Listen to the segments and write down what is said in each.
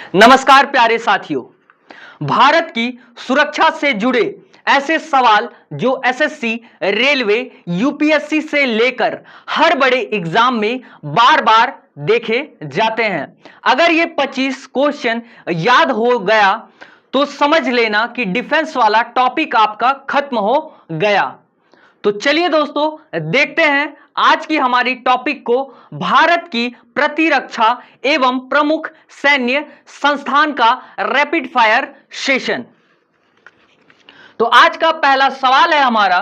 नमस्कार प्यारे साथियों। भारत की सुरक्षा से जुड़े ऐसे सवाल जो एसएससी, रेलवे, यूपीएससी से लेकर हर बड़े एग्जाम में बार बार देखे जाते हैं। अगर ये 25 क्वेश्चन याद हो गया तो समझ लेना कि डिफेंस वाला टॉपिक आपका खत्म हो गया। तो चलिए दोस्तों देखते हैं आज की हमारी टॉपिक को, भारत की प्रतिरक्षा एवं प्रमुख सैन्य संस्थान का रैपिड फायर सेशन। तो आज का पहला सवाल है हमारा,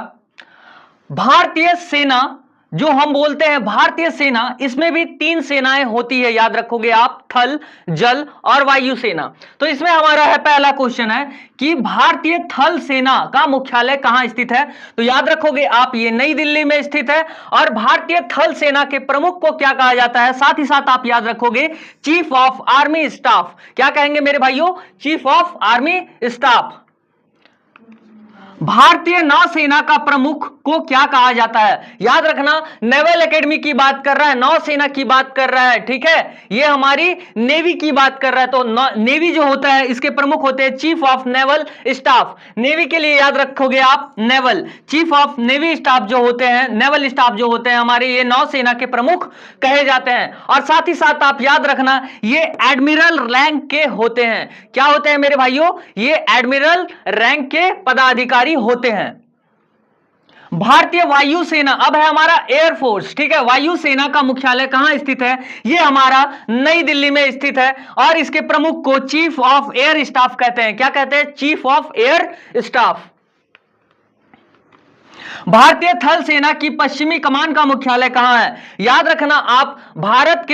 भारतीय सेना जो हम बोलते हैं भारतीय सेना, इसमें भी 3 सेनाएं होती है, याद रखोगे आप, थल, जल और वायु सेना। तो इसमें हमारा है पहला क्वेश्चन है कि भारतीय थल सेना का मुख्यालय कहां स्थित है। तो याद रखोगे आप, ये नई दिल्ली में स्थित है। और भारतीय थल सेना के प्रमुख को क्या कहा जाता है, साथ ही साथ आप याद रखोगे चीफ ऑफ आर्मी स्टाफ। क्या कहेंगे मेरे भाइयों, चीफ ऑफ आर्मी स्टाफ। भारतीय नौसेना का प्रमुख को क्या कहा जाता है, याद रखना नेवल एकेडमी की बात कर रहा है, नौसेना की बात कर रहा है, ठीक है, ये हमारी नेवी की बात कर रहा है। तो नेवी जो होता है इसके प्रमुख होते हैं chief of naval staff. Navy के लिए याद रखोगे आप naval, chief of navy staff जो होते हैं, नेवल स्टाफ जो होते हैं हमारे, ये नौसेना के प्रमुख कहे जाते हैं। और साथ ही साथ आप याद रखना ये एडमिरल रैंक के होते हैं। क्या होते हैं मेरे भाइयों, ये एडमिरल रैंक के पदाधिकारी होते हैं। भारतीय वायुसेना अब है हमारा एयरफोर्स, ठीक है। वायुसेना का मुख्यालय कहां स्थित है, यह हमारा नई दिल्ली में स्थित है। और इसके प्रमुख को चीफ ऑफ एयर स्टाफ कहते हैं। क्या कहते हैं, चीफ ऑफ एयर स्टाफ। भारतीय थल सेना की पश्चिमी कमान का मुख्यालय कहां है, याद रखना आप, भारत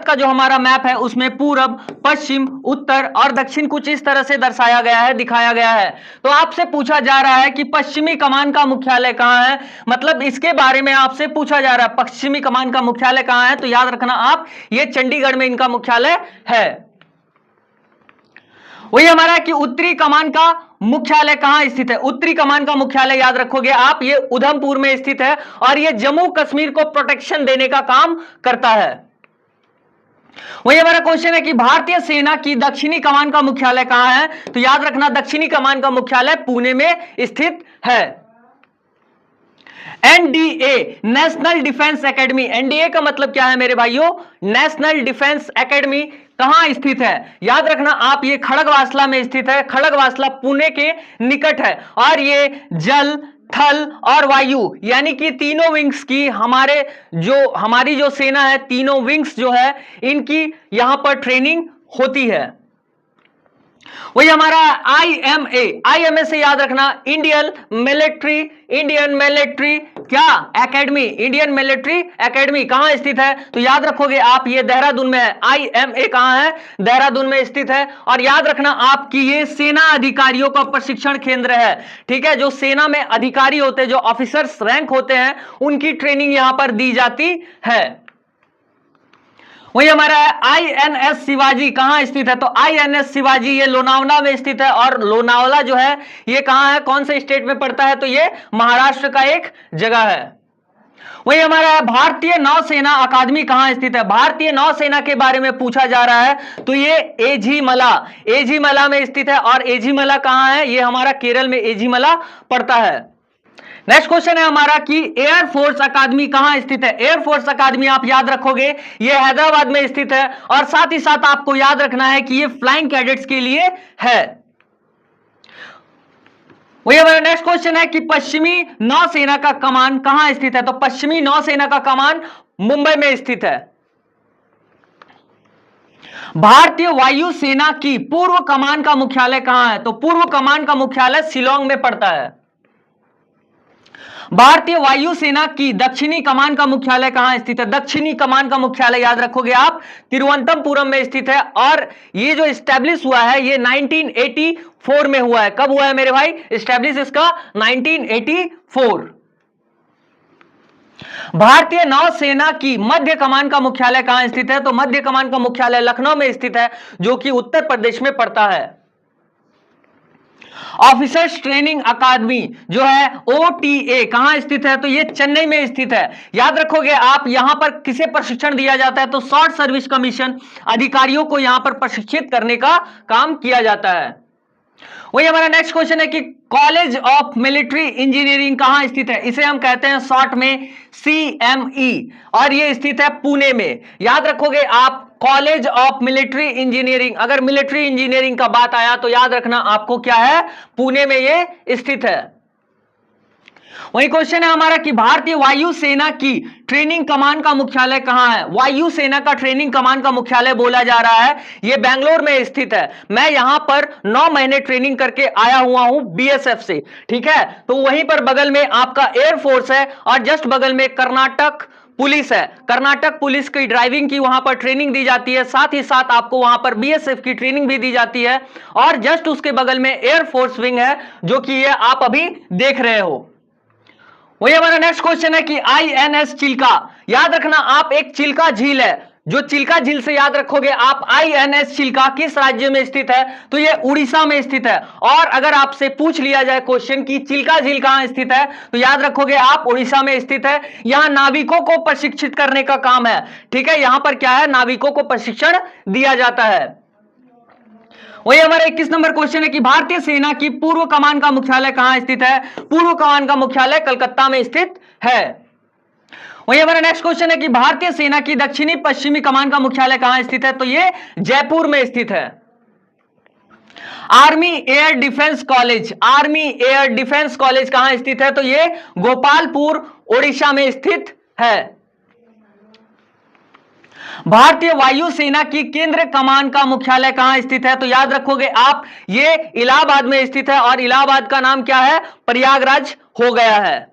का जो हमारा मैप है उसमें पूरब, पश्चिम, उत्तर और दक्षिण कुछ इस तरह से दर्शाया गया है, दिखाया गया है। तो आपसे पूछा जा रहा है कि पश्चिमी कमान का मुख्यालय कहां है, मतलब इसके बारे में आपसे पूछा जा रहा है पश्चिमी कमान का मुख्यालय कहां है। तो याद रखना आप, ये चंडीगढ़ में इनका मुख्यालय है। वही हमारा कि उत्तरी कमान का मुख्यालय कहां स्थित है। उत्तरी कमान का मुख्यालय याद रखोगे आप, ये उधमपुर में स्थित है और ये जम्मू कश्मीर को प्रोटेक्शन देने का काम करता है। वही हमारा क्वेश्चन है कि भारतीय सेना की दक्षिणी कमान का मुख्यालय कहां है। तो याद रखना दक्षिणी कमान का मुख्यालय पुणे में स्थित है। NDA, national defence academy, NDA का मतलब क्या है मेरे भाइयों, नेशनल डिफेंस एकेडमी कहां स्थित है, याद रखना आप, ये खड़गवासला में स्थित है। खड़गवासला पुणे के निकट है। और ये जल, थल और वायु यानी कि तीनों विंग्स की हमारी जो सेना है, तीनों विंग्स जो है इनकी यहां पर ट्रेनिंग होती है। वही हमारा आईएमए से याद रखना इंडियन मिलिट्री क्या एकेडमी, इंडियन मिलिट्री एकेडमी कहां स्थित है। तो याद रखोगे आप, ये देहरादून में है। आईएमए कहां है, देहरादून में स्थित है। और याद रखना आप कि ये सेना अधिकारियों का प्रशिक्षण केंद्र है, ठीक है। जो सेना में अधिकारी होते हैं, जो ऑफिसर्स रैंक होते हैं, उनकी ट्रेनिंग यहां पर दी जाती है। वही हमारा आईएनएस शिवाजी कहां स्थित है। तो आईएनएस शिवाजी ये लोनावला में स्थित है। और लोनावला जो है ये कहां है, कौन से स्टेट में पड़ता है, तो ये महाराष्ट्र का एक जगह है। वही हमारा भारतीय नौसेना अकादमी कहां स्थित है। भारतीय नौसेना के बारे में पूछा जा रहा है, तो ये एझिमला में स्थित है। और एझिमला कहां है, ये हमारा केरल में एझिमला पड़ता है। नेक्स्ट क्वेश्चन है हमारा कि एयरफोर्स अकादमी कहां स्थित है। एयरफोर्स अकादमी आप याद रखोगे ये हैदराबाद में स्थित है। और साथ ही साथ आपको याद रखना है कि ये फ्लाइंग कैडेट्स के लिए है। वही हमारा नेक्स्ट क्वेश्चन है कि पश्चिमी नौसेना का कमान कहां स्थित है। तो पश्चिमी नौसेना का कमान मुंबई में स्थित है। भारतीय वायुसेना की पूर्व कमान का मुख्यालय कहां है। तो पूर्व कमान का मुख्यालय शिलोंग में पड़ता है। भारतीय वायुसेना की दक्षिणी कमान का मुख्यालय कहां स्थित है। दक्षिणी कमान का मुख्यालय याद रखोगे आप, तिरुवनंतपुरम में स्थित है। और ये जो स्टैब्लिश हुआ है ये 1984 में हुआ है। कब हुआ है मेरे भाई स्टैब्लिश इसका, 1984। भारतीय नौसेना की मध्य कमान का मुख्यालय कहां स्थित है। तो मध्य कमान का मुख्यालय लखनऊ में स्थित है, जो कि उत्तर प्रदेश में पड़ता है। ऑफिसर्स ट्रेनिंग अकादमी जो है OTA कहां स्थित है? तो ये चेन्नई में स्थित है। याद रखोगे आप, यहां पर किसे प्रशिक्षण दिया जाता है? तो शॉर्ट सर्विस कमीशन अधिकारियों को यहां पर प्रशिक्षित करने का काम किया जाता है। वही हमारा नेक्स्ट क्वेश्चन है कि कॉलेज ऑफ मिलिट्री इंजीनियरिंग कहां स्थित है? इसे हम कहते हैं शॉर्ट में CME और ये स्थित है पुणे में। याद रखोगे आप, कॉलेज ऑफ मिलिट्री इंजीनियरिंग, अगर मिलिट्री इंजीनियरिंग का बात आया तो याद रखना आपको क्या है, पुणे में ये स्थित है। वही क्वेश्चन है हमारा कि भारतीय वायुसेना की ट्रेनिंग कमान का मुख्यालय कहां है? वायुसेना का ट्रेनिंग कमान का मुख्यालय बोला जा रहा है, यह बेंगलोर में स्थित है। मैं यहां पर 9 महीने ट्रेनिंग करके आया हुआ हूं BSF से, ठीक है। तो वहीं पर बगल में आपका एयरफोर्स है और जस्ट बगल में कर्नाटक पुलिस है। कर्नाटक पुलिस की ड्राइविंग की वहां पर ट्रेनिंग दी जाती है, साथ ही साथ आपको वहां पर BSF की ट्रेनिंग भी दी जाती है और जस्ट उसके बगल में एयरफोर्स विंग है, जो कि ये आप अभी देख रहे हो। वही हमारा नेक्स्ट क्वेश्चन है कि INS चिल्का, याद रखना आप, एक चिल्का झील है, जो चिल्का झील से याद रखोगे आप, INS चिल्का किस राज्य में स्थित है? तो ये उड़ीसा में स्थित है। और अगर आपसे पूछ लिया जाए क्वेश्चन कि चिल्का झील कहां स्थित है, तो याद रखोगे आप, उड़ीसा में स्थित है। यहां नाविकों को प्रशिक्षित करने का काम है, ठीक है। यहां पर क्या है, नाविकों को प्रशिक्षण दिया जाता है। वही हमारा 21 नंबर क्वेश्चन है कि भारतीय सेना की पूर्व कमान का मुख्यालय कहां स्थित है? पूर्व कमान का मुख्यालय कलकत्ता में स्थित है। वही हमारा नेक्स्ट क्वेश्चन है कि भारतीय सेना की दक्षिणी पश्चिमी कमान का मुख्यालय कहां स्थित है? तो ये जयपुर में स्थित है। Army air defence college, army air defence college कहां स्थित है? तो ये गोपालपुर ओडिशा में स्थित है। भारतीय वायुसेना की केंद्र कमान का मुख्यालय कहां स्थित है? तो याद रखोगे आप, ये इलाहाबाद में स्थित है और इलाहाबाद का नाम क्या है, प्रयागराज हो गया है।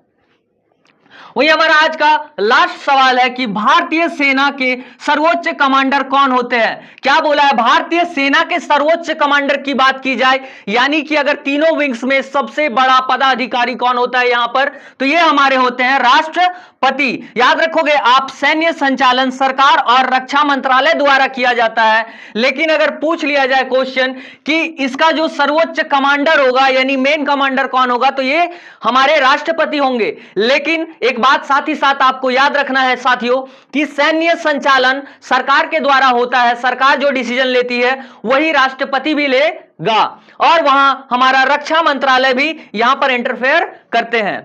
वही हमारा आज का लास्ट सवाल है कि भारतीय सेना के सर्वोच्च कमांडर कौन होते हैं? क्या बोला है, भारतीय सेना के सर्वोच्च कमांडर की बात की जाए, यानी कि अगर तीनों विंग्स में सबसे बड़ा पदाधिकारी कौन होता है यहां पर, तो ये हमारे होते हैं राष्ट्रपति। याद रखोगे आप, सैन्य संचालन सरकार और रक्षा मंत्रालय द्वारा किया जाता है। लेकिन अगर पूछ लिया जाए क्वेश्चन कि इसका जो सर्वोच्च कमांडर होगा यानी मेन कमांडर कौन होगा, तो ये हमारे राष्ट्रपति होंगे। लेकिन एक बात साथ ही साथ आपको याद रखना है साथियों कि सैन्य संचालन सरकार के द्वारा होता है, सरकार जो डिसीजन लेती है वही राष्ट्रपति भी लेगा और वहां हमारा रक्षा मंत्रालय भी यहां पर इंटरफेयर करते हैं।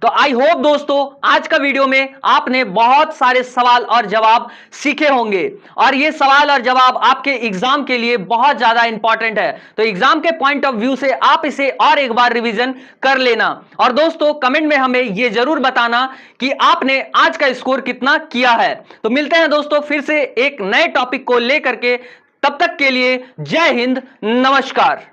तो आई होप दोस्तों आज का वीडियो में आपने बहुत सारे सवाल और जवाब सीखे होंगे और ये सवाल और जवाब आपके एग्जाम के लिए बहुत ज्यादा इंपॉर्टेंट है। तो एग्जाम के पॉइंट ऑफ व्यू से आप इसे और एक बार रिवीजन कर लेना और दोस्तों कमेंट में हमें ये जरूर बताना कि आपने आज का स्कोर कितना किया है। तो मिलते हैं दोस्तों फिर से एक नए टॉपिक को लेकर के, तब तक के लिए जय हिंद, नमस्कार।